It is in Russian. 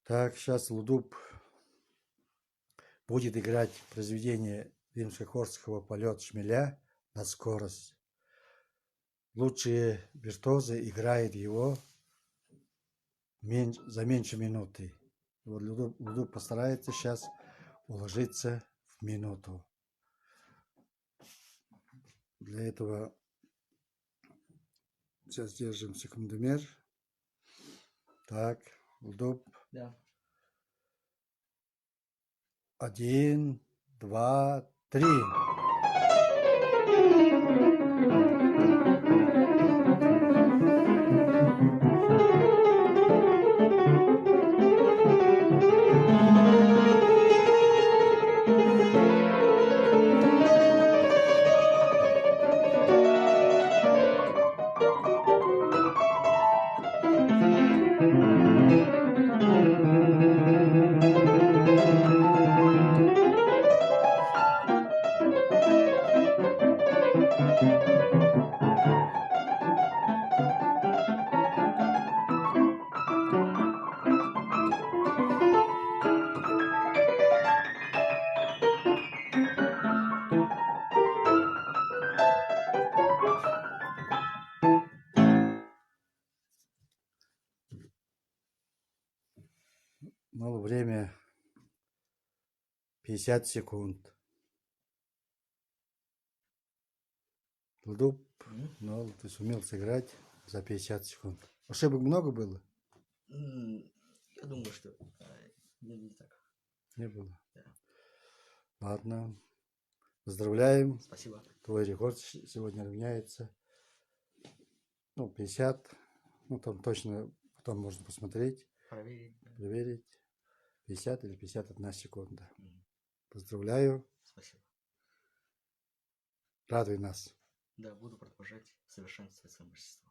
Так, сейчас Лудуб будет играть произведение Римско-Корсакова «Полет шмеля» на скорость. Лучшие виртуозы играют его за меньше минуты. Вот Лудуб постарается сейчас уложиться в минуту. Для этого сейчас держим секундомер. Так, Лудуб. Да. 1, 2, 3. Ну, время 50 секунд. Лудуб, ну, ты сумел сыграть за 50 секунд. Ошибок много было? Я думаю, что не так. Не было. Да. Ладно. Поздравляем. Спасибо. Твой рекорд сегодня равняется. Ну, 50. Ну, там точно потом можно посмотреть. Проверить. 50 или 51 секунда. Поздравляю. Спасибо. Радуй нас. Да, буду продолжать совершенствовать свое мастерство.